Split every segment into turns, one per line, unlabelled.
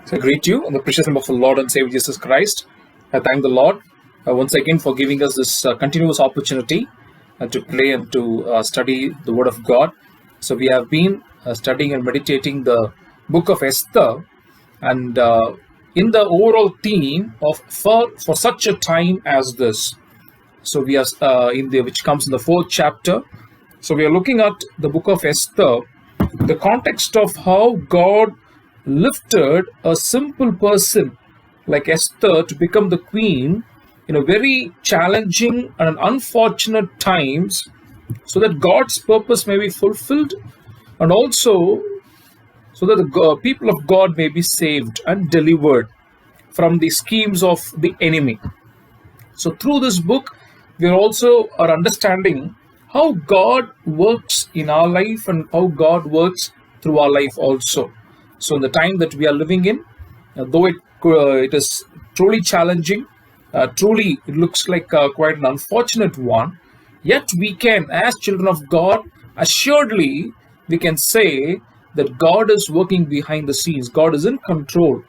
So I greet you in the precious name of the Lord and Savior Jesus Christ. I thank the Lord once again for giving us this continuous opportunity to play and to study the Word of God. So we have been studying and meditating the book of Esther, and in the overall theme of for such a time as this. So we are which comes in the 4th chapter. So we are looking at the book of Esther, the context of how God lifted a simple person like Esther to become the queen in a very challenging and unfortunate times, so that God's purpose may be fulfilled, and also so that the people of God may be saved and delivered from the schemes of the enemy. So through this book, we also are understanding how God works in our life and how God works through our life also. So in the time that we are living in, though it is truly challenging, truly it looks like quite an unfortunate one, yet we can, as children of God, assuredly we can say that God is working behind the scenes. God is in control,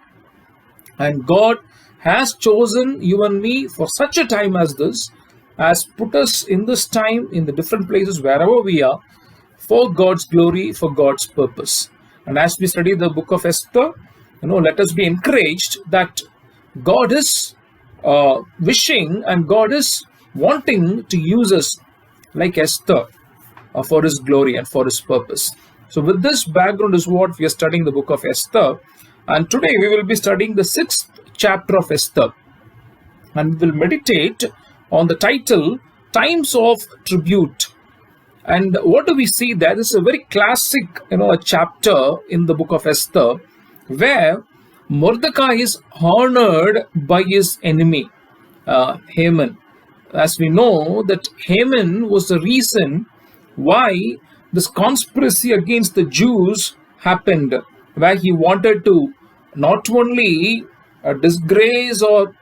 and God has chosen you and me for such a time as this, has put us in this time in the different places wherever we are, for God's glory, for God's purpose. And as we study the book of Esther, let us be encouraged that God is wishing and God is wanting to use us like Esther for His glory and for His purpose. So with this background is what we are studying the book of Esther. And today we will be studying the 6th chapter of Esther. And we will meditate on the title, Times of Tribute. And what do we see there? This is a very classic, a chapter in the book of Esther, where Mordecai is honored by his enemy, Haman. As we know that Haman was the reason why this conspiracy against the Jews happened, where he wanted to not only disgrace or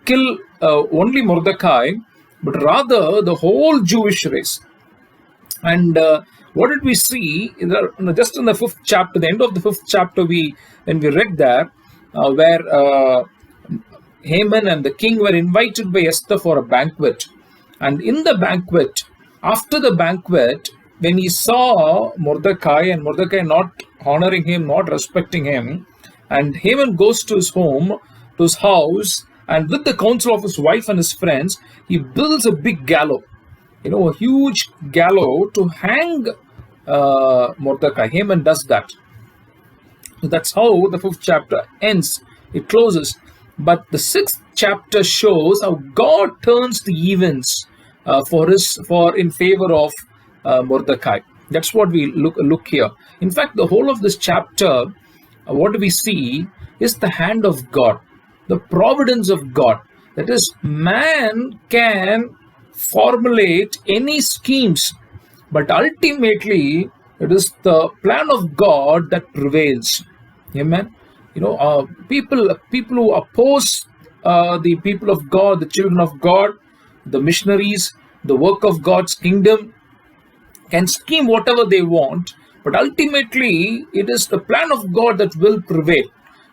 kill only Mordecai, but rather the whole Jewish race. And what did we see just in the 5th chapter, the end of the 5th chapter, when we read there, where Haman and the king were invited by Esther for a banquet. And in the banquet, after the banquet, when he saw Mordecai, and Mordecai not honoring him, not respecting him, and Haman goes to his home, to his house, and with the counsel of his wife and his friends, he builds a big gallows. A huge gallows to hang Mordecai. Haman does that. So that's how the 5th chapter ends. It closes. But the 6th chapter shows how God turns the events in favor of Mordecai. That's what we look here. In fact, the whole of this chapter, what do we see is the hand of God, the providence of God. That is, man can formulate any schemes, but ultimately it is the plan of God that prevails. Amen. People who oppose the people of God, the children of God, the missionaries, the work of God's kingdom, can scheme whatever they want, but ultimately it is the plan of God that will prevail.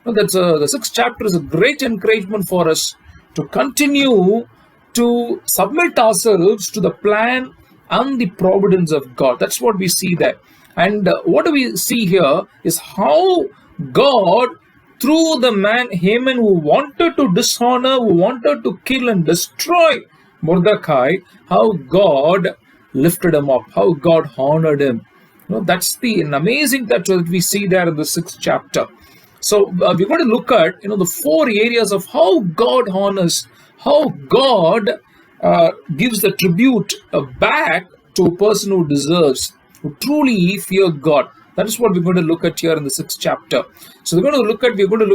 The 6th chapter is a great encouragement for us to continue to submit ourselves to the plan and the providence of God. That's what we see there. And what do we see here is how God, through the man Haman, who wanted to dishonor, who wanted to kill and destroy Mordecai, how God lifted him up, how God honored him. That's an amazing that we see there in the 6th chapter. So we're going to look at the 4 areas of how God honors, how God gives the tribute back to a person who deserves, who truly fear God. That is what we're going to look at here in the 6th chapter. So we're going to look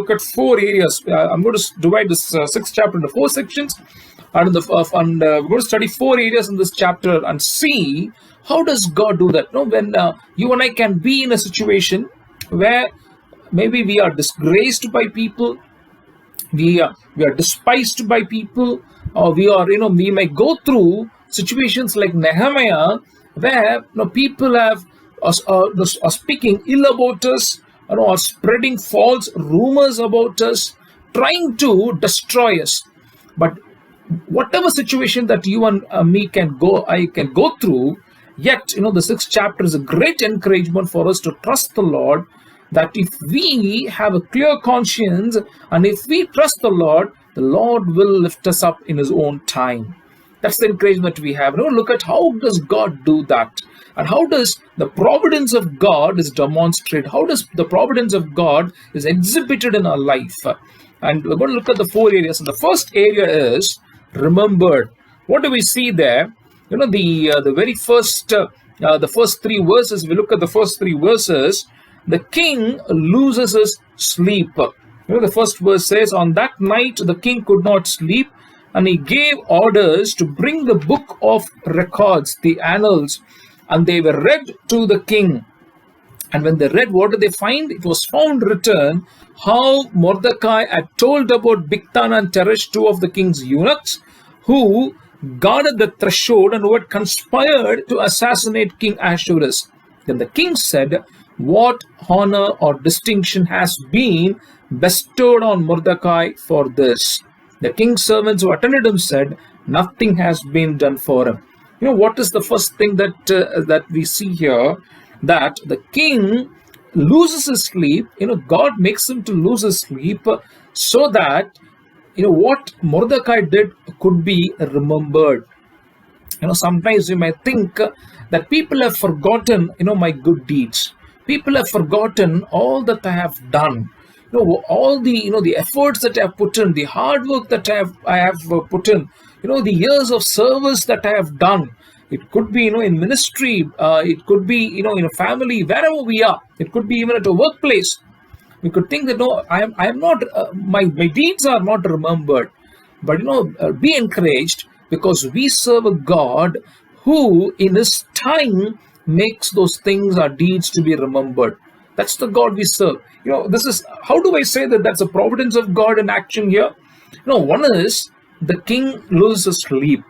at 4 areas. I'm going to divide this 6th chapter into 4 sections, and we're going to study 4 areas in this chapter and see how does God do that. When you and I can be in a situation where maybe we are disgraced by people, we are despised by people, or we may go through situations like Nehemiah, where people are speaking ill about us, are spreading false rumors about us, trying to destroy us. But whatever situation that you and I can go through, yet the sixth chapter is a great encouragement for us to trust the Lord. That if we have a clear conscience and if we trust the Lord will lift us up in His own time. That's the encouragement we have. Look at how does God do that, and how does the providence of God is demonstrated. How does the providence of God is exhibited in our life? And we're going to look at the four areas. And the first area is remembered. What do we see there? The very first, the first three verses. We look at the first three verses. The king loses his sleep. The first verse says, on that night the king could not sleep, and he gave orders to bring the book of records, the annals, and they were read to the king. And when they read, what did they find? It was found written how Mordecai had told about Bigthan and Teresh, two of the king's eunuchs, who guarded the threshold and who had conspired to assassinate King Ahasuerus. Then the king said, what honor or distinction has been bestowed on Mordecai for this? The king's servants who attended him said, nothing has been done for him. What is the first thing that we see here? That the king loses his sleep. God makes him to lose his sleep so that what Mordecai did could be remembered. Sometimes you might think that people have forgotten my good deeds. People have forgotten all that I have done. All the efforts that I have put in, the hard work that I have put in, the years of service that I have done. It could be, in ministry. It could be, in a family, wherever we are. It could be even at a workplace. We could think that, no, I am not, my deeds are not remembered. But, be encouraged, because we serve a God who, in His time, makes those things, our deeds, to be remembered. That's the God we serve. This is, how do I say that that's a providence of God in action here? One is, the king loses sleep.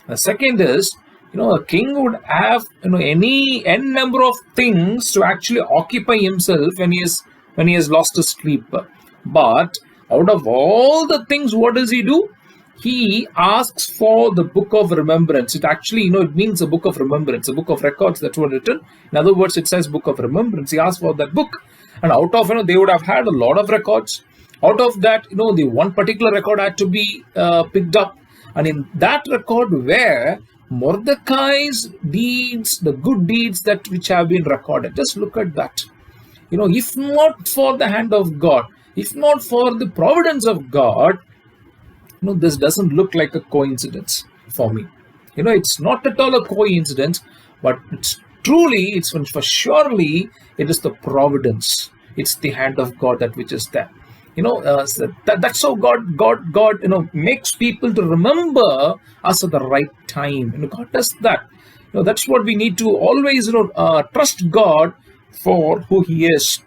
The second is, a king would have any n number of things to actually occupy himself when he has lost his sleep. But out of all the things, what does he do? He asks for the book of remembrance. It actually, it means a book of remembrance, a book of records that were written. In other words, it says book of remembrance. He asks for that book, and out of they would have had a lot of records. Out of that, the one particular record had to be picked up, and in that record were Mordecai's deeds, the good deeds which have been recorded. Just look at that. If not for the hand of God, if not for the providence of God, this doesn't look like a coincidence for me. It's not at all a coincidence, but it's for surely it is the providence. It's the hand of God that which is there. That's how God makes people to remember us at the right time. God does that. That's what we need to always trust God for who He is.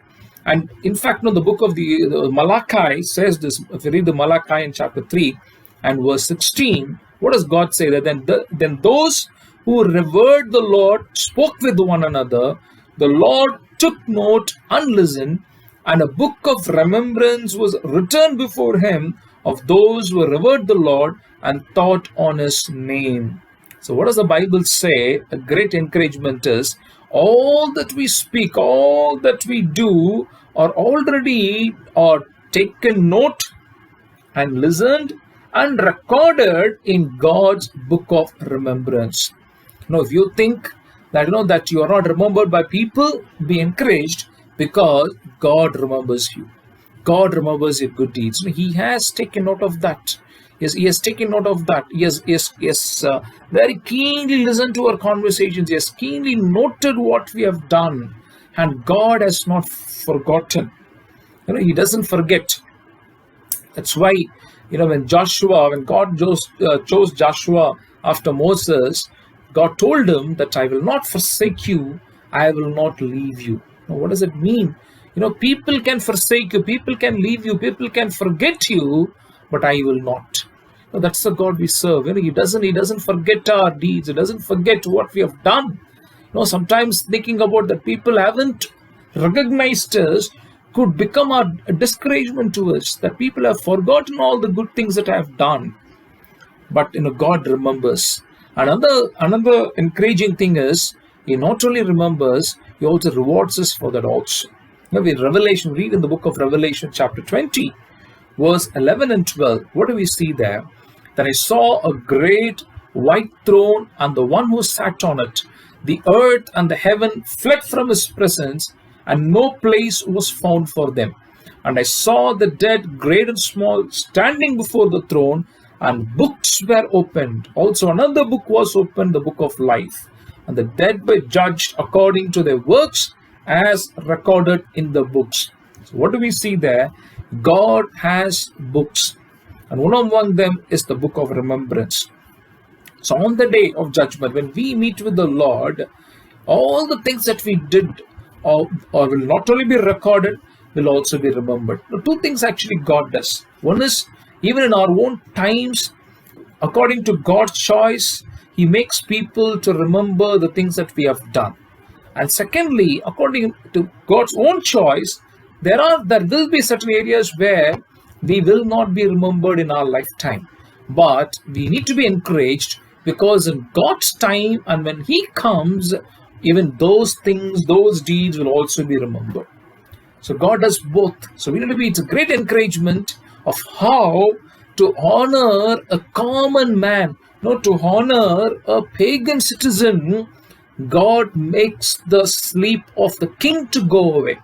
And in fact, the book of the Malachi says this. If you read the Malachi in chapter 3 and verse 16, what does God say? That then those who revered the Lord spoke with one another. The Lord took note and listened, and a book of remembrance was written before Him of those who revered the Lord and thought on His name. So what does the Bible say? A great encouragement is, all that we speak, all that we do are already taken note and listened and recorded in God's book of remembrance. If you think that that you are not remembered by people, be encouraged, because God remembers you. God remembers your good deeds. He has taken note of that. He has taken note of that. He has very keenly listened to our conversations. He has keenly noted what we have done. And God has not forgotten. He doesn't forget. That's why, when God chose Joshua after Moses, God told him that I will not forsake you, I will not leave you. Now, what does it mean? People can forsake you, people can leave you, people can forget you, but I will not. That's the God we serve. He doesn't forget our deeds. He doesn't forget what we have done. Sometimes thinking about that people haven't recognized us, could become a discouragement to us, that people have forgotten all the good things that I have done. But God remembers. Another encouraging thing is, He not only remembers, He also rewards us for that also. In Revelation, read in the book of Revelation chapter 20, verse 11 and 12. What do we see there? That I saw a great white throne and the one who sat on it. The earth and the heaven fled from His presence, and no place was found for them. And I saw the dead, great and small, standing before the throne, and books were opened. Also another book was opened, the book of life. And the dead were judged according to their works as recorded in the books. So what do we see there? God has books. And one among them is the book of remembrance. So on the day of judgment, when we meet with the Lord, all the things that we did or will not only be recorded, will also be remembered. Now, two things actually God does. One is, even in our own times, according to God's choice, He makes people to remember the things that we have done. And secondly, according to God's own choice, there will be certain areas where we will not be remembered in our lifetime. But we need to be encouraged, because in God's time and when He comes, even those things, those deeds will also be remembered. So God does both. So it's a great encouragement of how to honor a common man, not to honor a pagan citizen. God makes the sleep of the king to go away.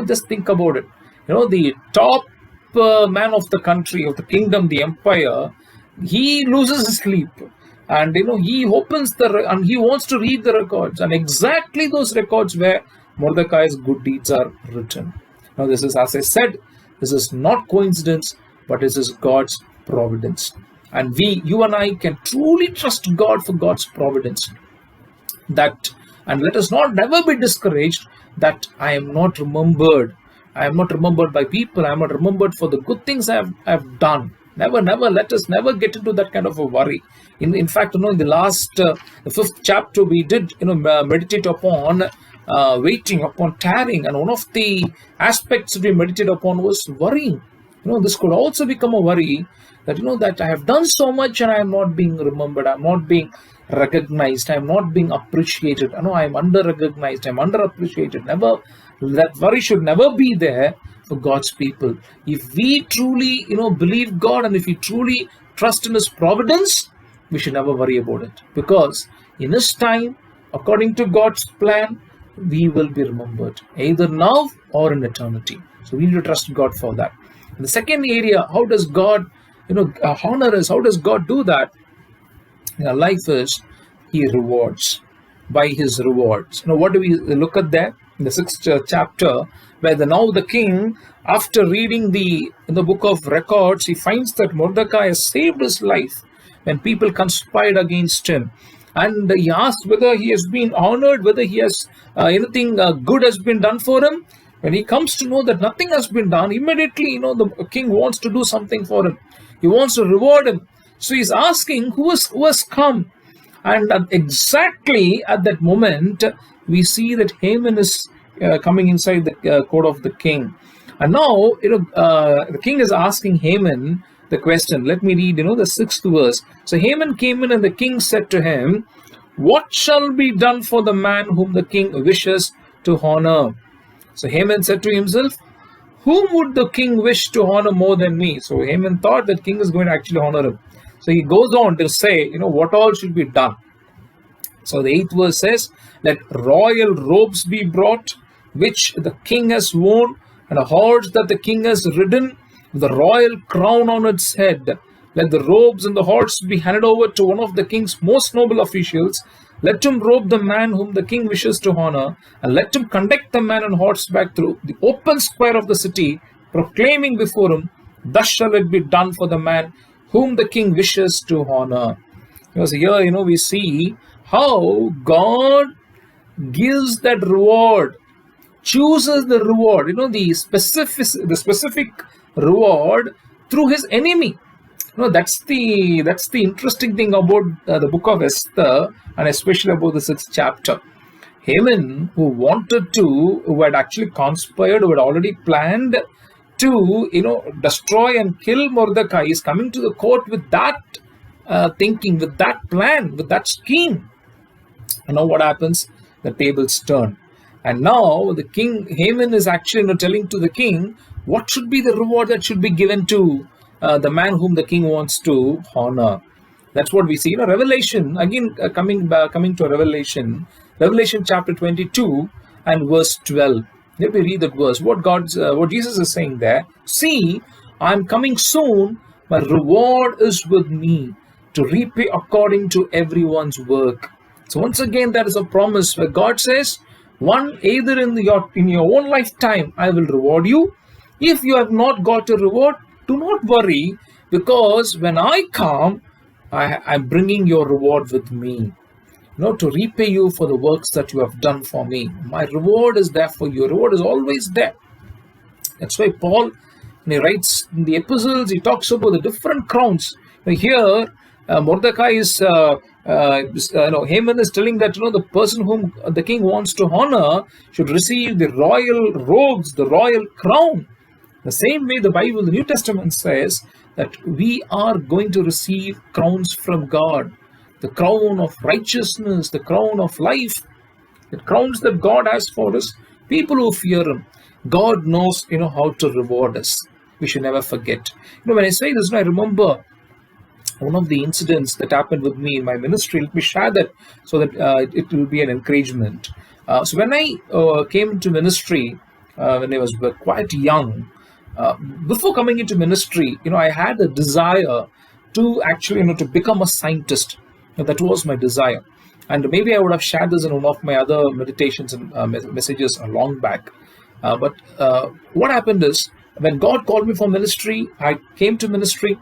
Just think about it. The top man of the country, of the kingdom, the empire, he loses his sleep. And he opens and he wants to read the records, and exactly those records where Mordecai's good deeds are written. Now this is, as I said, this is not coincidence, but this is God's providence. And you and I can truly trust God for God's providence. And let us never be discouraged that I am not remembered. I am not remembered by people. I am not remembered for the good things I have done. Never, let us never get into that kind of a worry. In fact, in the last, the 5th chapter, we did, meditate upon waiting, upon tarrying. And one of the aspects that we meditated upon was worrying. This could also become a worry that, that I have done so much and I am not being remembered. I am not being recognized. I am not being appreciated. I am under-recognized. I am underappreciated. That worry should never be there for God's people. If we truly, believe God, and if we truly trust in His providence, we should never worry about it. Because in His time, according to God's plan, we will be remembered, either now or in eternity. So we need to trust God for that. And the second area, how does God, honor us? How does God do that in our life is, He rewards. By His rewards. What do we look at there? In the 6th chapter, where now the king, after reading in the book of records, he finds that Mordecai has saved his life when people conspired against him. And he asks whether he has been honored, whether he has anything good has been done for him. When he comes to know that nothing has been done, immediately, the king wants to do something for him. He wants to reward him. So he's asking who has come. And exactly at that moment, we see that Haman is coming inside the court of the king. And now, the king is asking Haman the question. Let me read, the 6th verse. So Haman came in, and the king said to him, "What shall be done for the man whom the king wishes to honor?" So Haman said to himself, "Whom would the king wish to honor more than me?" So Haman thought that king is going to actually honor him. So he goes on to say, what all should be done. So the 8th verse says, "Let royal robes be brought, which the king has worn, and a horse that the king has ridden, with the royal crown on its head. Let the robes and the horse be handed over to one of the king's most noble officials. Let him robe the man whom the king wishes to honor, and let him conduct the man on horseback through the open square of the city, proclaiming before him, 'Thus shall it be done for the man whom the king wishes to honor.'" So here, we see how God gives that reward, chooses the reward, the specific reward through his enemy. That's the interesting thing about the book of Esther, and especially about the 6th chapter. Haman, who had actually conspired, who had already planned to, destroy and kill Mordecai, is coming to the court with that thinking, with that plan, with that scheme. And now what happens? The tables turn. And now the king, Haman, is actually telling to the king what should be the reward that should be given to the man whom the king wants to honor. That's what we see. Revelation, again, coming to Revelation chapter 22 and verse 12. Let me read that verse. What Jesus is saying there. See, I'm coming soon. My reward is with me to repay according to everyone's work. So once again, that is a promise where God says, one, either in your own lifetime, I will reward you. If you have not got a reward, do not worry, because when I come, I'm bringing your reward with me, to repay you for the works that you have done for me. My reward is there for you. Your reward is always there. That's why Paul, when he writes in the epistles, he talks about the different crowns. Here, Mordecai is, Haman is telling that, the person whom the king wants to honor should receive the royal robes, the royal crown. The same way the Bible, the New Testament says that we are going to receive crowns from God. The crown of righteousness, the crown of life, the crowns that God has for us, people who fear Him. God knows, how to reward us. We should never forget. When I say this, I remember one of the incidents that happened with me in my ministry. Let me share that so that it will be an encouragement. So when I came into ministry, when I was quite young, before coming into ministry, I had a desire to actually, to become a scientist. That was my desire. And maybe I would have shared this in one of my other meditations and messages a long back. But what happened is, when God called me for ministry, I came to ministry.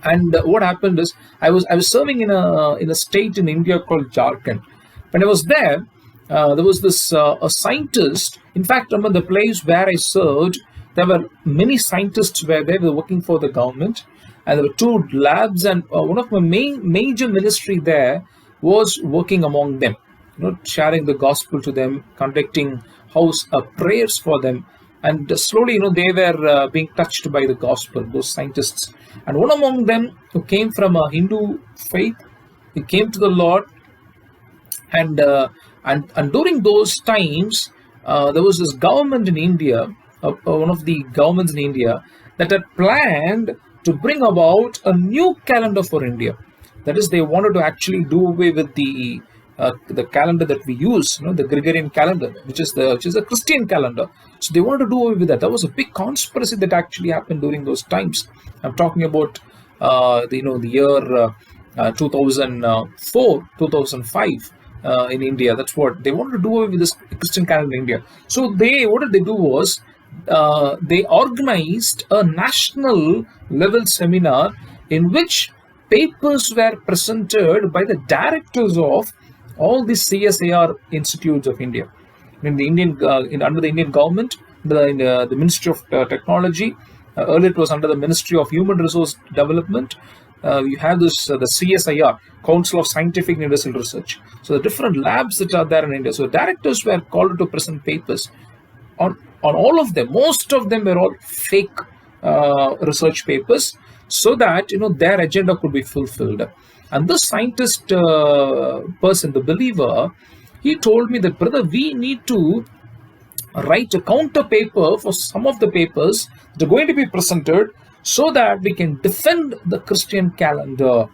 And what happened is, I was serving in a state in India called Jharkhand. When I was there, there was this a scientist. In fact, the place where I served, there were many scientists where they were working for the government, and there were 2 labs, and one of my major ministry there was working among them, sharing the gospel to them, conducting house prayers for them, and slowly, they were being touched by the gospel, those scientists. And one among them, who came from a Hindu faith, he came to the Lord, and during those times, there was this government in India, one of the governments in India, that had planned to bring about a new calendar for India. That is, they wanted to actually do away with the calendar that we use, the Gregorian calendar, which is a Christian calendar. So they wanted to do away with that. That was a big conspiracy that actually happened during those times. I'm talking about the year 2004, 2005 in India. That's what they wanted to do away with, this Christian calendar in India. So what did they do was, they organized a national level seminar in which papers were presented by the directors of all the CSIR institutes of India. In the under the Indian government, the Ministry of Technology. Earlier it was under the Ministry of Human Resource Development. You have this the CSIR, Council of Scientific and Industrial Research. So the different labs that are there in India. So directors were called to present papers on all of them. Most of them were all fake research papers, so that their agenda could be fulfilled. And this scientist person, the believer, he told me that, brother, we need to write a counter paper for some of the papers that are going to be presented, so that we can defend the Christian calendar.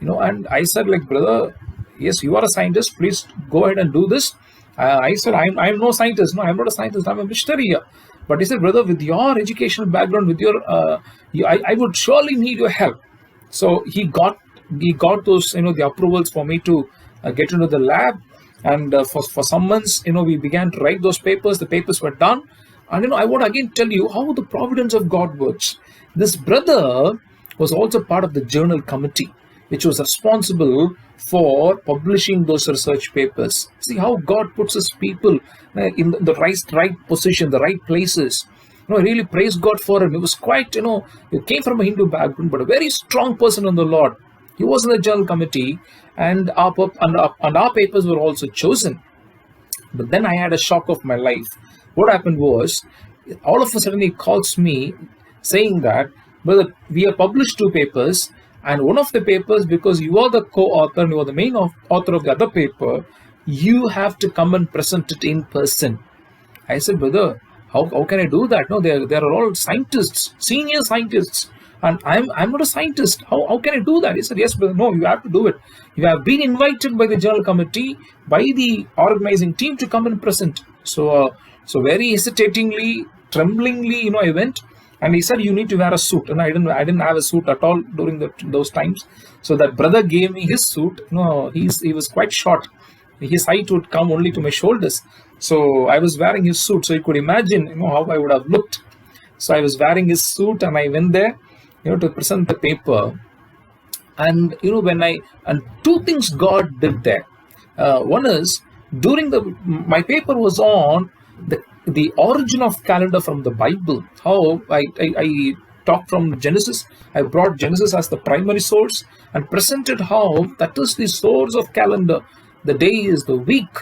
And I said, brother, yes, you are a scientist, please go ahead and do this. I said, I'm no scientist. No, I'm not a scientist. I'm a missionary here. But he said, brother, with your educational background, with your, I would surely need your help. So he got those, the approvals for me to get into the lab. And for some months, we began to write those papers. The papers were done. And, I want to again tell you how the providence of God works. This brother was also part of the journal committee, which was responsible for publishing those research papers. See how God puts his people in the right position, the right places. I really praise God for him. He was quite, he came from a Hindu background, but a very strong person in the Lord. He was in the journal committee, and our papers were also chosen. But then I had a shock of my life. What happened was, all of a sudden he calls me saying that, brother, we have published 2 papers, and one of the papers, because you are the co-author and you are the main author of the other paper, you have to come and present it in person. I said, brother, how can I do that? No, they are all scientists, senior scientists, and I'm not a scientist. How can I do that? He said, yes, brother, no, you have to do it. You have been invited by the general committee, by the organizing team to come and present. So very hesitatingly, tremblingly, I went, and he said, you need to wear a suit, and I didn't have a suit at all during those times. So that brother gave me his suit. He was quite short. His height would come only to my shoulders. So I was wearing his suit. So you could imagine, how I would have looked. So I was wearing his suit, and I went there, to present the paper. And and 2 things God did there. One is, my paper was on the origin of calendar from the Bible. How I talked from Genesis. I brought Genesis as the primary source and presented how that is the source of calendar. The day is the week,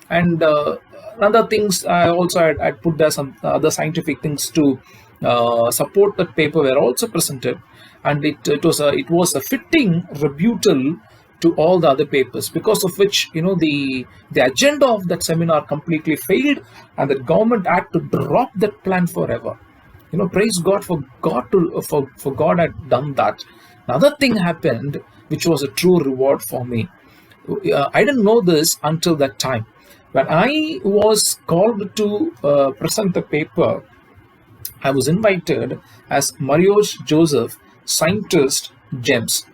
and other things. I also had put there some other scientific things to support that paper were also presented, and it was a fitting rebuttal to all the other papers, because of which the agenda of that seminar completely failed, and the government had to drop that plan forever. Praise God for God had done that. Another thing happened which was a true reward for me. I didn't know this until that time. When I was called to present the paper, I was invited as Marios Joseph, Scientist, Gems.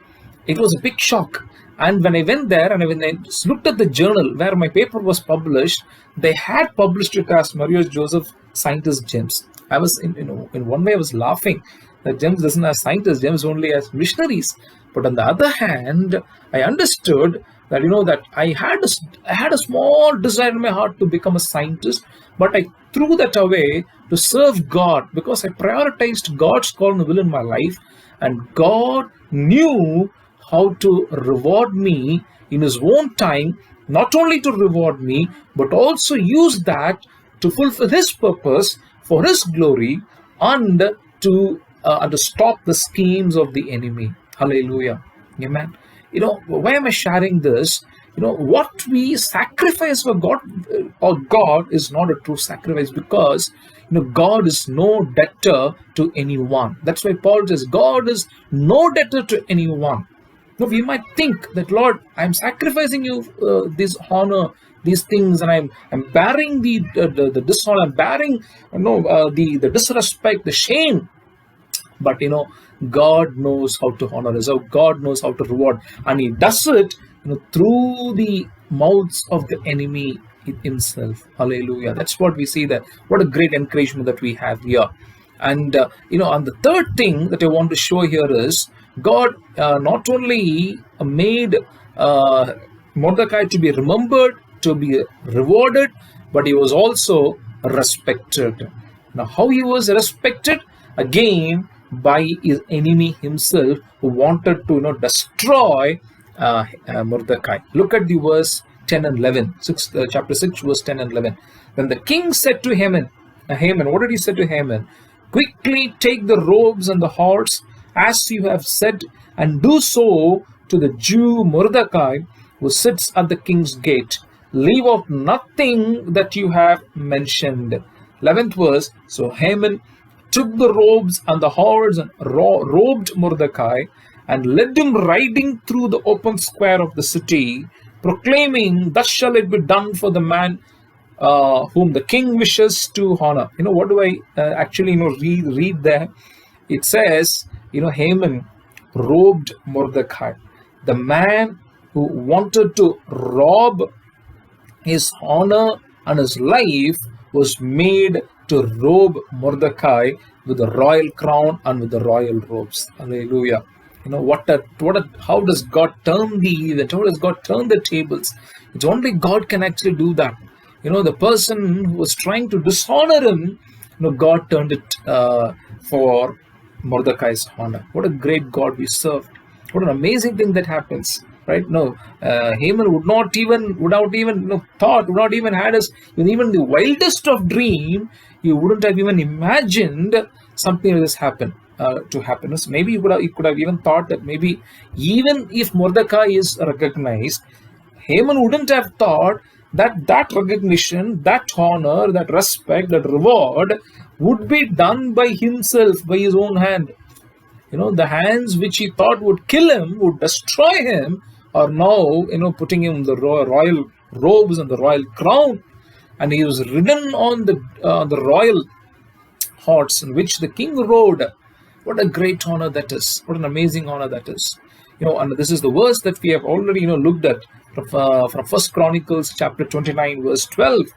It was a big shock. And when I went there and when I looked at the journal where my paper was published, they had published it as Marios Joseph, Scientist, Gems. I was, in one way I was laughing that Gems doesn't have scientists, Gems only has missionaries. But on the other hand, I understood that that I had a small desire in my heart to become a scientist, but I threw that away to serve God, because I prioritized God's call and will in my life, and God knew how to reward me in His own time, not only to reward me, but also use that to fulfill His purpose for His glory, and to stop the schemes of the enemy. Hallelujah. Amen. Why am I sharing this? What we sacrifice for God or God is not a true sacrifice, because God is no debtor to anyone. That's why Paul says God is no debtor to anyone. We might think that, Lord, I'm sacrificing you this honor, these things, and I'm bearing the dishonor, I'm bearing the disrespect, the shame. But God knows how to honor us. God knows how to reward, and He does it through the mouths of the enemy himself. Hallelujah. That's what we see there. What a great encouragement that we have here. And and the third thing that I want to show here is God not only made Mordecai to be remembered, to be rewarded, but he was also respected. Now, how he was respected? Again, by his enemy himself, who wanted to destroy Mordecai. Look at the verse 10 and 11. Chapter 6, verse 10 and 11. Then the king said to Haman, what did he say to Haman? Quickly take the robes and the horse, as you have said, and do so to the Jew Mordecai, who sits at the king's gate. Leave out nothing that you have mentioned. 11th verse. So Haman took the robes and the horse and robed Mordecai, and led him riding through the open square of the city, proclaiming, thus shall it be done for the man whom the king wishes to honor. What do I actually read there? It says, Haman robed Mordecai. The man who wanted to rob his honor and his life was made to robe Mordecai with the royal crown and with the royal robes. Hallelujah. How does God turn the event? How does God turn the tables? It's only God can actually do that. The person who was trying to dishonor him, God turned it for Mordecai's honor. What a great God we serve. What an amazing thing that happens. right? No, Haman would not even thought, would not even had his even the wildest of dream. He wouldn't have even imagined something like this to happen. Maybe he could have even thought that maybe even if Mordecai is recognized, Haman wouldn't have thought that recognition, that honor, that respect, that reward would be done by himself, by his own hand. The hands which he thought would kill him, would destroy him, are now, putting him in the royal robes and the royal crown. And he was ridden on the royal horse in which the king rode. What a great honor that is. What an amazing honor that is. And this is the verse that we have already, looked at from 1 Chronicles chapter 29, verse 12.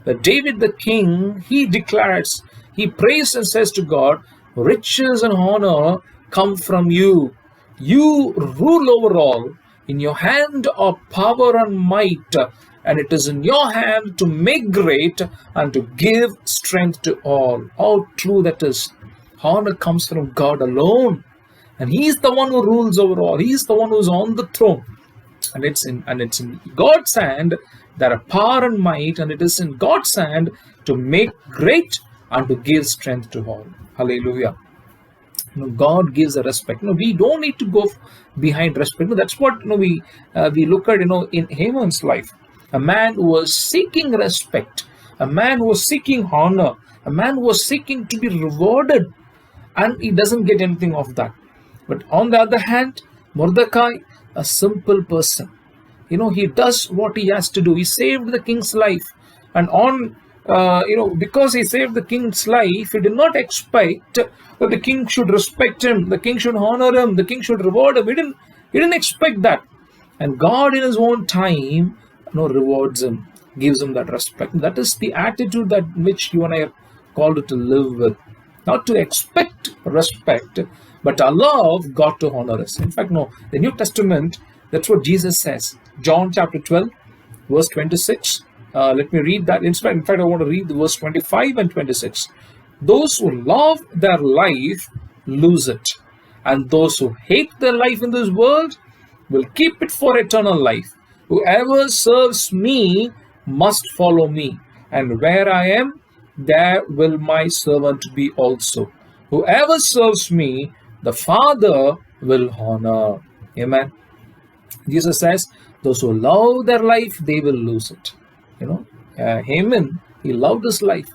That David the king, he declares, he prays and says to God, riches and honor come from you. You rule over all. In your hand are power and might, and it is in your hand to make great and to give strength to all. How true that is. Honor comes from God alone. And He is the one who rules over all. He is the one who is on the throne. And it's in God's hand that are power and might, and it is in God's hand to make great and to give strength to all. Hallelujah. God gives a respect. We don't need to go behind respect. That's what we look at in Haman's life. A man who was seeking respect, a man who was seeking honor, a man who was seeking to be rewarded, and he doesn't get anything of that. But on the other hand, Mordecai, a simple person, he does what he has to do. He saved the king's life, and because he saved the king's life, he did not expect that the king should respect him, the king should honor him, the king should reward him. He didn't expect that. And God in his own time rewards him, gives him that respect. That is the attitude that which you and I are called to live with. Not to expect respect, but allow God to honor us. In fact, the New Testament, that's what Jesus says. John chapter 12, verse 26. Let me read that. In fact, I want to read the verse 25 and 26. Those who love their life lose it, and those who hate their life in this world will keep it for eternal life. Whoever serves me must follow me, and where I am, there will my servant be also. Whoever serves me, the Father will honor. Amen. Jesus says, those who love their life, they will lose it. Haman, he loved his life.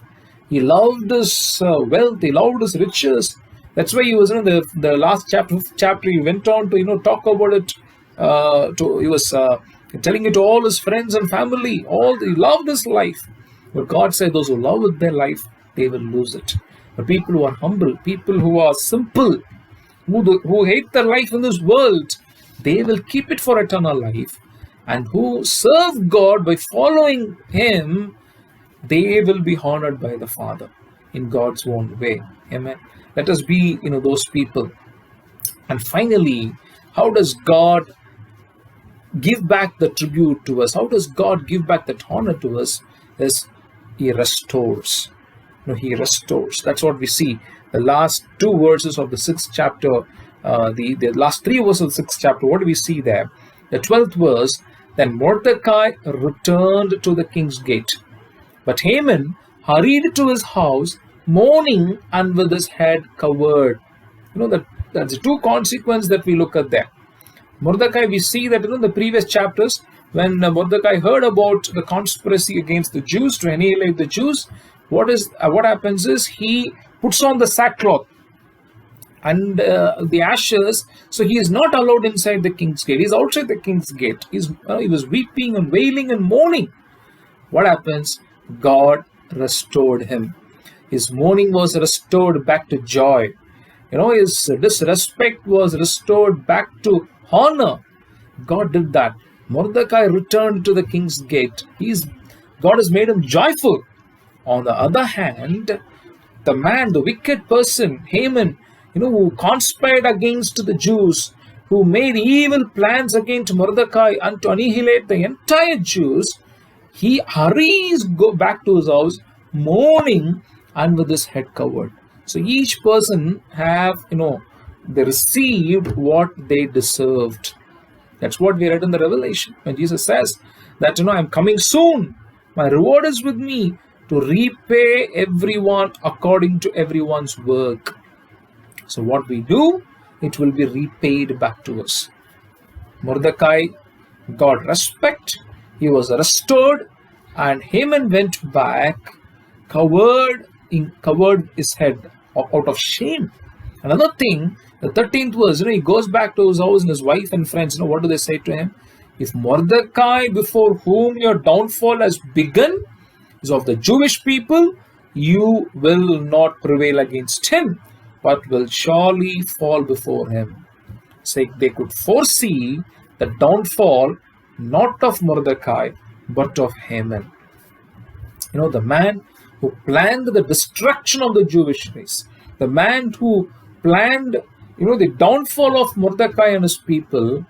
He loved his wealth. He loved his riches. That's why he was in the last chapter. He went on to talk about it. He was telling it to all his friends and family. He loved his life. But God said, those who love their life, they will lose it. But people who are humble, people who are simple, who hate their life in this world, they will keep it for eternal life. And who serve God by following Him, they will be honored by the Father in God's own way. Amen. Let us be, those people. And finally, how does God give back the tribute to us? How does God give back that honor to us? Is He restores. He restores. That's what we see. The last two verses of the 6th chapter, the last 3 verses of the 6th chapter, what do we see there? The 12th verse, then Mordecai returned to the king's gate. But Haman hurried to his house, mourning and with his head covered. That's the two consequences that we look at there. Mordecai, we see that in the previous chapters, when Mordecai heard about the conspiracy against the Jews to annihilate the Jews, what happens is he puts on the sackcloth and the ashes, so he is not allowed inside the king's gate. He's outside the king's gate. He was weeping and wailing and mourning. What happens? God restored him. His mourning was restored back to joy. His disrespect was restored back to honor. God did that. Mordecai returned to the king's gate. God has made him joyful. On the other hand, the wicked person, Haman, who conspired against the Jews, who made evil plans against Mordecai and to annihilate the entire Jews, he hurries back to his house, mourning and with his head covered. So each person have, they received what they deserved. That's what we read in the Revelation when Jesus says that, I'm coming soon. My reward is with me to repay everyone according to everyone's work. So what we do, it will be repaid back to us. Mordecai got respect. He was restored, and Haman went back, covered his head out of shame. Another thing, the 13th verse, he goes back to his house and his wife and friends. What do they say to him? If Mordecai, before whom your downfall has begun, is of the Jewish people, you will not prevail against him, but will surely fall before him. So they could foresee the downfall not of Mordecai, but of Haman. The man who planned the destruction of the Jewish race, the man who planned, the downfall of Mordecai and his people,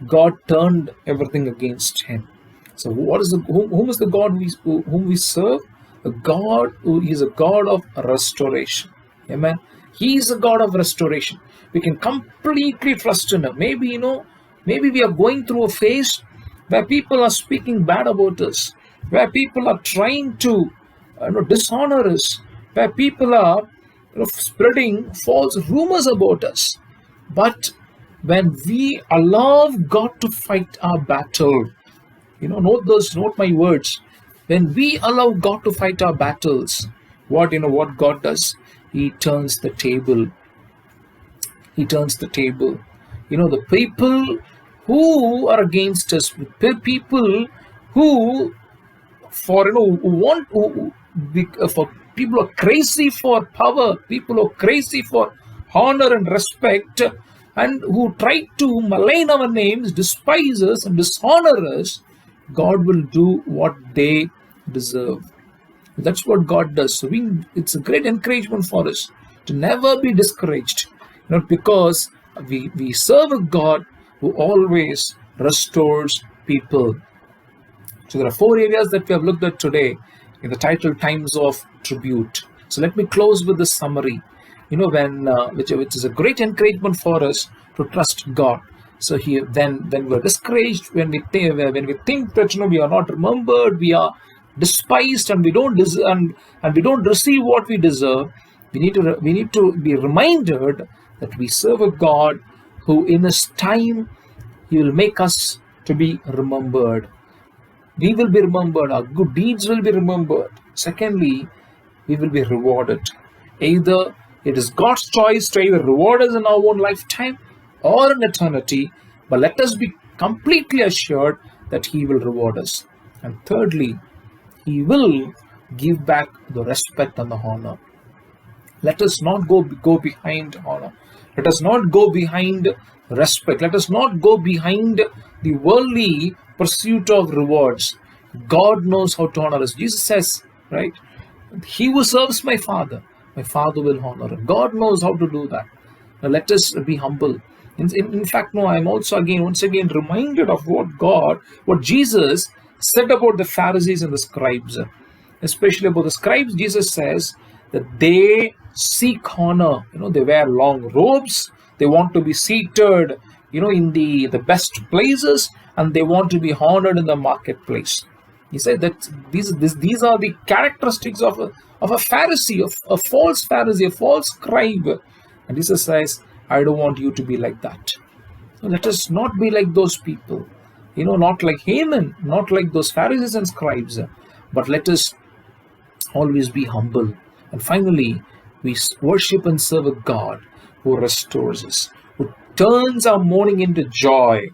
God turned everything against him. So whom is the God whom we serve? A God who is a God of restoration. Amen. He is a God of restoration. We can completely trust in him. Maybe we are going through a phase where people are speaking bad about us, where people are trying to dishonor us, where people are spreading false rumors about us. But when we allow God to fight our battle, note my words. When we allow God to fight our battles, what God does? He turns the table. He turns the table. The people who are against us, people who for people are crazy for power, people are crazy for honor and respect, and who try to malign our names, despise us and dishonor us, God will do what they deserve. That's what God does. So it's a great encouragement for us to never be discouraged, because we serve a God who always restores people. So there are 4 areas that we have looked at today in the title Times of Tribute. So let me close with this summary, which is a great encouragement for us to trust God. So here, when we're discouraged, when we think that we are not remembered, we are despised, and we don't receive what we deserve, we need to be reminded that we serve a God who, in His time, He will make us to be remembered. We will be remembered. Our good deeds will be remembered. Secondly, we will be rewarded. Either it is God's choice to either reward us in our own lifetime or in eternity, but let us be completely assured that He will reward us. And thirdly, He will give back the respect and the honor. Let us not go behind honor. Let us not go behind respect. Let us not go behind the worldly pursuit of rewards. God knows how to honor us. Jesus says, right? He who serves my Father will honor him. God knows how to do that. Now let us be humble. In fact, I'm also once again reminded of what Jesus said about the Pharisees and the scribes. Especially about the scribes, Jesus says that they seek honor. They wear long robes. They want to be seated, in the best places, and they want to be honored in the marketplace. He said that these are the characteristics of a Pharisee, of a false Pharisee, a false scribe. And Jesus says, I don't want you to be like that. So let us not be like those people. Not like Haman, not like those Pharisees and scribes, but let us always be humble. And finally, we worship and serve a God who restores us, who turns our mourning into joy,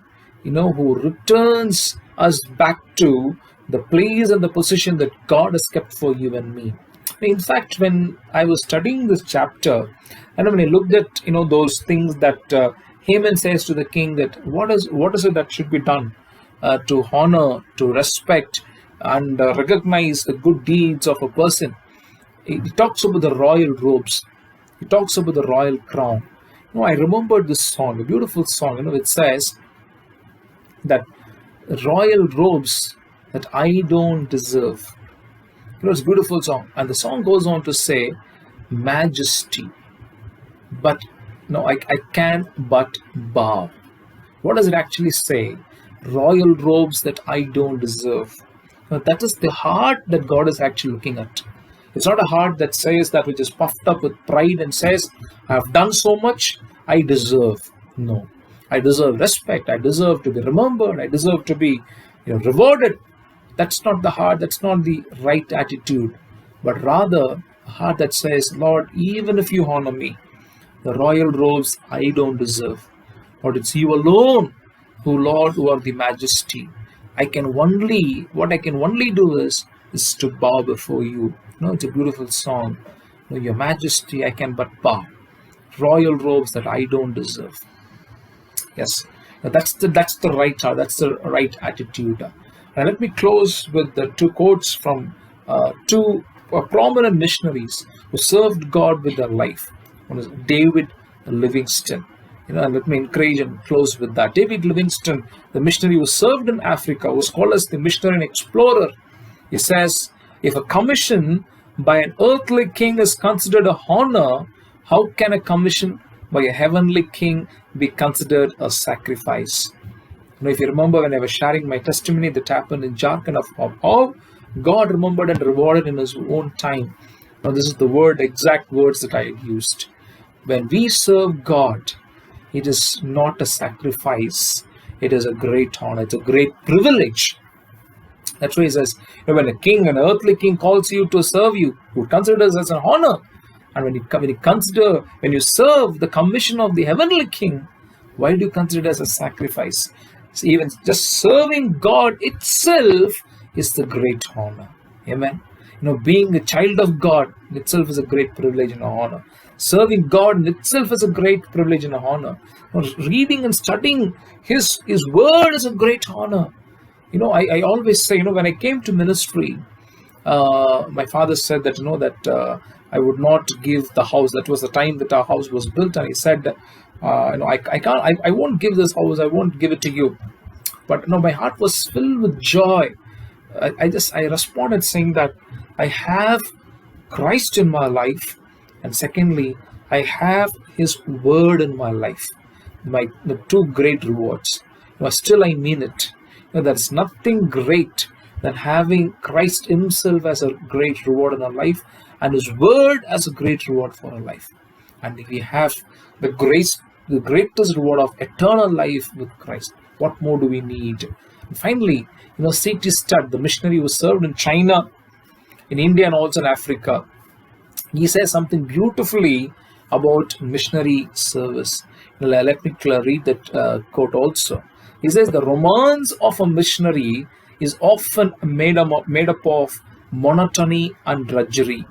who returns us back to the place and the position that God has kept for you and me. In fact, when I was studying this chapter, and when I looked at those things that Haman says to the king, that what is it that should be done to honor, to respect, and recognize the good deeds of a person. He talks about the royal robes. He talks about the royal crown. I remembered this song, a beautiful song. It says that royal robes that I don't deserve. It's a beautiful song. And the song goes on to say, majesty. But I can't but bow. What does it actually say? Royal robes that I don't deserve. Now, that is the heart that God is actually looking at. It's not a heart that says that, which is puffed up with pride and says, I have done so much, I deserve. No. I deserve respect. I deserve to be remembered. I deserve to be rewarded. That's not the heart. That's not the right attitude. But rather, a heart that says, Lord, even if you honor me, the royal robes I don't deserve. Lord, it's you alone Lord, who are the majesty. What I can only do is to bow before you. It's a beautiful song. Your majesty, I can but bow. Royal robes that I don't deserve. Yes, that's the right heart. That's the right attitude. And let me close with the two quotes from two prominent missionaries who served God with their life. One is David Livingstone. And let me encourage and close with that. David Livingstone, the missionary who served in Africa, was called as the missionary and explorer. He says, if a commission by an earthly king is considered a honor, how can a commission by a heavenly king be considered a sacrifice? If you remember when I was sharing my testimony that happened in Jharkhand of how God remembered and rewarded in His own time. Now this is the exact words that I used. When we serve God, it is not a sacrifice. It is a great honor. It's a great privilege. That's why He says, when an earthly king calls you to serve you, you consider it as an honor. And when you serve the commission of the heavenly king, why do you consider it as a sacrifice? So even just serving God itself is the great honor. Amen. Being a child of God itself is a great privilege and honor. Serving God itself is a great privilege and honor. Reading and studying His word is a great honor. I always say, when I came to ministry, my father said that, I would not give the house. That was the time that our house was built. And he said, I won't give this house. I won't give it to you. But my heart was filled with joy. I responded saying that I have Christ in my life. And secondly, I have His word in my life. The two great rewards. Still I mean it. There's nothing great than having Christ Himself as a great reward in our life and His word as a great reward for our life. And if we have the greatest reward of eternal life with Christ, what more do we need? And finally, C.T. Studd, the missionary who served in China, in India and also in Africa, he says something beautifully about missionary service. Let me read that quote also. He says, the romance of a missionary is often made up of monotony and drudgery.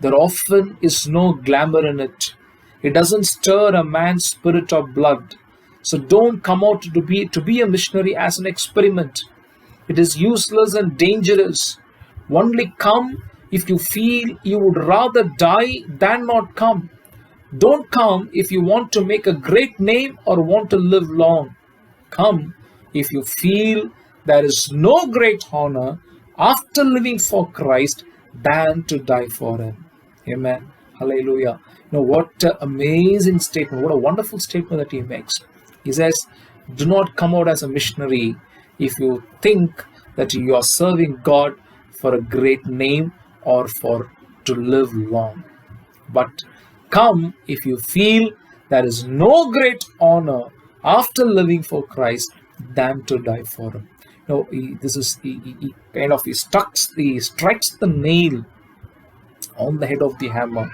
There often is no glamour in it. It doesn't stir a man's spirit or blood. So don't come out to be a missionary as an experiment. It is useless and dangerous. Only come if you feel you would rather die than not come. Don't come if you want to make a great name or want to live long. Come if you feel there is no great honor after living for Christ than to die for Him. Amen. Hallelujah. What an amazing statement. What a wonderful statement that he makes. He says, do not come out as a missionary if you think that you are serving God for a great name or to live long. But come if you feel there is no great honor after living for Christ than to die for Him. He strikes the nail on the head of the hammer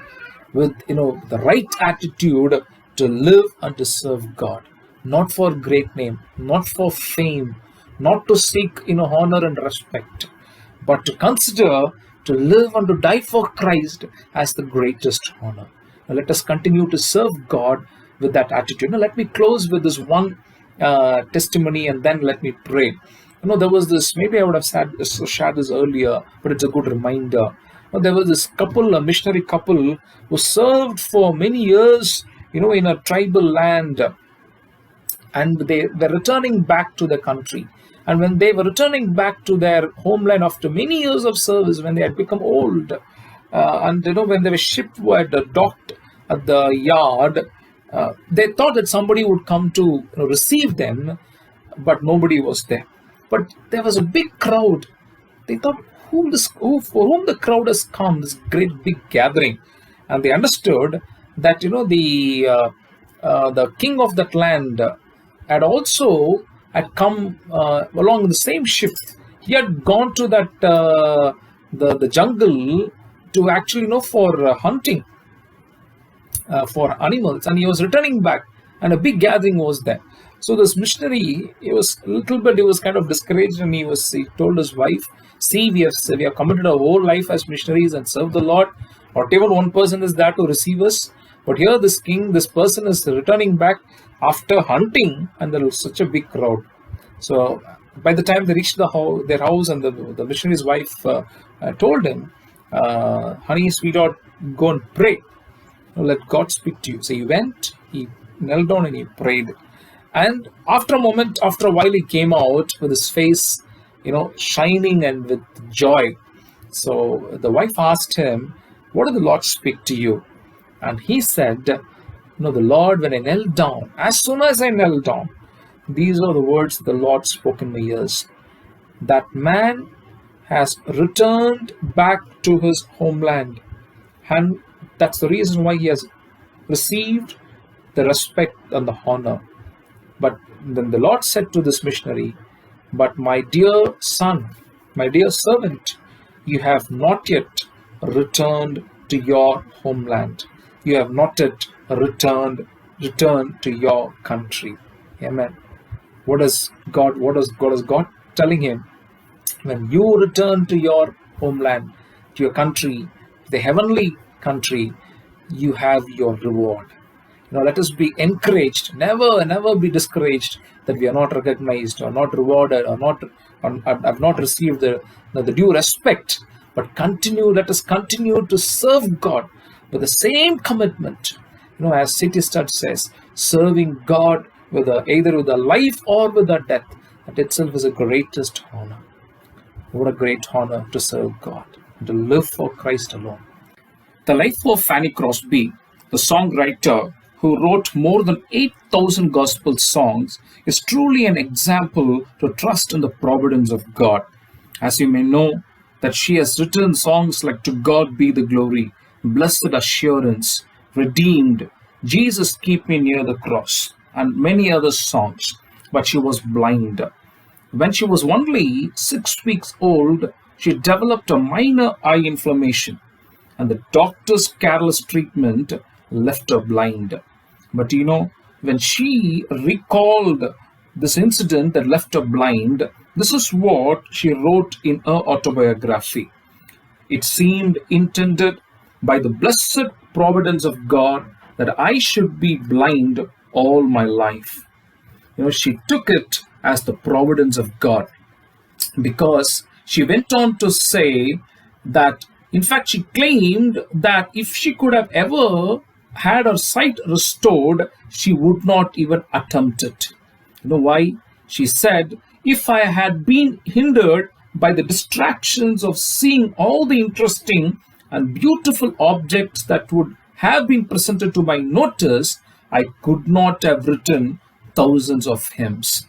with the right attitude to live and to serve God, not for great name, not for fame, not to seek honor and respect, but to consider to live and to die for Christ as the greatest honor. Now let us continue to serve God with that attitude. Now let me close with this one testimony and then let me pray. There was this, maybe I would have shared this earlier, but it's a good reminder. There was this couple, a missionary couple, who served for many years, in a tribal land, and they were returning back to the country. And when they were returning back to their homeland after many years of service, when they had become old, and when they were shipward, docked at the yard, They thought that somebody would come to receive them, but nobody was there. But there was a big crowd. They thought, for whom the crowd has come, this great big gathering, and they understood that the king of that land had come along in the same ship. He had gone to that the jungle to actually for hunting for animals, and he was returning back, and a big gathering was there. So this missionary, he was kind of discouraged, and he told his wife, see, we have committed our whole life as missionaries and served the Lord. Not even one person is there to receive us, but here this person is returning back after hunting, and there was such a big crowd. So by the time they reached their house, and the missionary's wife told him, honey, sweetheart, go and pray. Let God speak to you. So he went, he knelt down and he prayed. And after a while, he came out with his face, shining and with joy. So the wife asked him, what did the Lord speak to you? And he said, the Lord, when I knelt down, as soon as I knelt down, these are the words the Lord spoke in my ears. That man has returned back to his homeland. And that's the reason why he has received the respect and the honor. But then the Lord said to this missionary, but my dear son, my dear servant, you have not yet returned to your homeland. You have not yet returned to your country. Amen. What is God telling him? When you return to your homeland, to your country, the heavenly country, you have your reward. Let us be encouraged. Never be discouraged that we are not recognized or not rewarded or have not received the due respect. But let us continue to serve God with the same commitment. As C.T. Studd says, serving God either with a life or with a death. That itself is the greatest honor. What a great honor to serve God and to live for Christ alone. The life of Fanny Crosby, the songwriter who wrote more than 8,000 gospel songs, is truly an example to trust in the providence of God. As you may know, that she has written songs like To God Be the Glory, Blessed Assurance, Redeemed, Jesus Keep Me Near the Cross, and many other songs. But she was blind. When she was only 6 weeks old, she developed a minor eye inflammation, and the doctor's careless treatment left her blind. But when she recalled this incident that left her blind, this is what she wrote in her autobiography. It seemed intended by the blessed providence of God that I should be blind all my life. She took it as the providence of God, because she went on to say that, in fact, she claimed that if she could have ever had her sight restored, she would not even attempt it. Why? She said, if I had been hindered by the distractions of seeing all the interesting and beautiful objects that would have been presented to my notice, I could not have written thousands of hymns.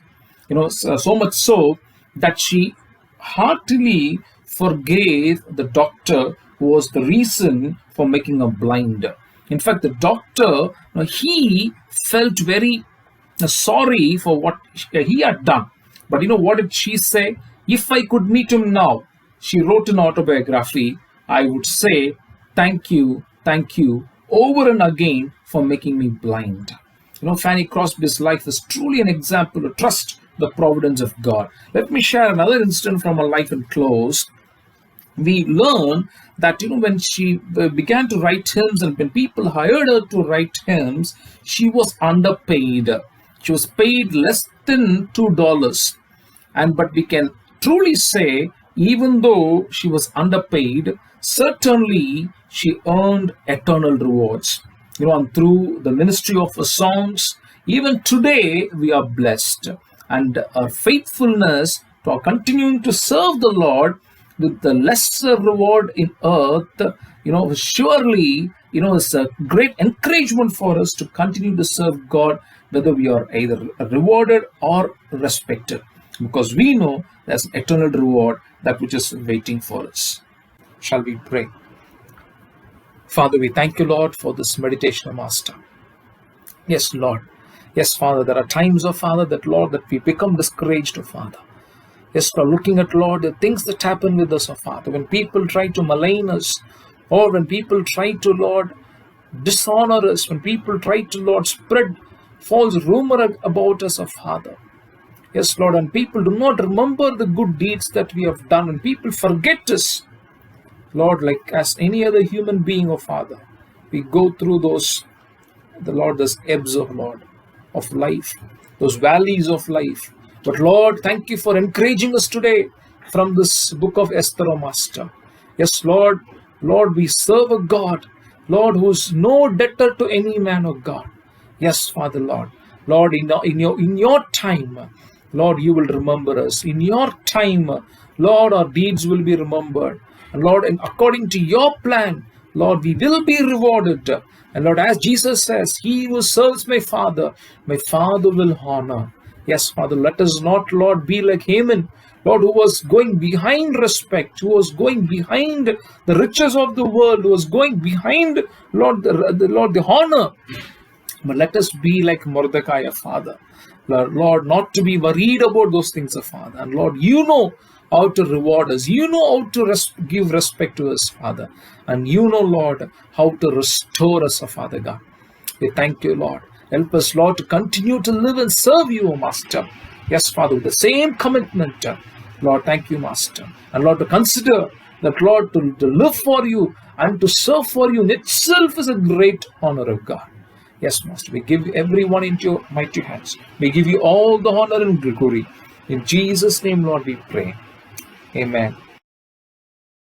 So much so that she heartily forgave the doctor who was the reason for making her blind. In fact, the doctor, he felt very sorry for what he had done. But what did she say? If I could meet him now, she wrote an autobiography, I would say, thank you, over and again for making me blind. Fanny Crosby's life is truly an example to trust the providence of God. Let me share another incident from her life and close. We learn that when she began to write hymns, and when people hired her to write hymns, she was underpaid. She was paid less than $2. But we can truly say, even though she was underpaid, certainly she earned eternal rewards. And through the ministry of her songs, even today we are blessed. And our faithfulness to continuing to serve the Lord with the lesser reward in earth surely, it's a great encouragement for us to continue to serve God, whether we are either rewarded or respected, because we know there's an eternal reward that which is waiting for us. Shall we pray? Father, we thank you, Lord, for this meditation, Master. Yes, Lord. Yes, Father, there are times, Father, that we become discouraged, Father. Yes, Lord, looking at, Lord, the things that happen with us, Father, when people try to malign us, or when people try to, Lord, dishonor us, when people try to, Lord, spread false rumor about us, Father. Yes, Lord, and people do not remember the good deeds that we have done, and people forget us, Lord, like as any other human being, Father. We go through those ebbs of life, those valleys of life. But Lord, thank you for encouraging us today from this book of Esther, Master. Yes, Lord, we serve a God, Lord, who is no debtor to any man, God. Yes, Father, Lord, in your time, Lord, you will remember us. In your time, Lord, our deeds will be remembered. And Lord, and according to your plan, Lord, we will be rewarded. And Lord, as Jesus says, he who serves my Father will honor. Yes, Father, let us not, Lord, be like Haman, Lord, who was going behind respect, who was going behind the riches of the world, who was going behind, Lord, the honor. But let us be like Mordecai, Father. Lord, not to be worried about those things, Father. And Lord, you know how to reward us. You know how to give respect to us, Father. And you know, Lord, how to restore us, Father God. We thank you, Lord. Help us, Lord, to continue to live and serve you, Master. Yes, Father, with the same commitment. Lord, thank you, Master. And Lord, to consider that, Lord, to live for you and to serve for you in itself is a great honor of God. Yes, Master, we give everyone into your mighty hands. We give you all the honor and glory. In Jesus' name, Lord, we pray. Amen.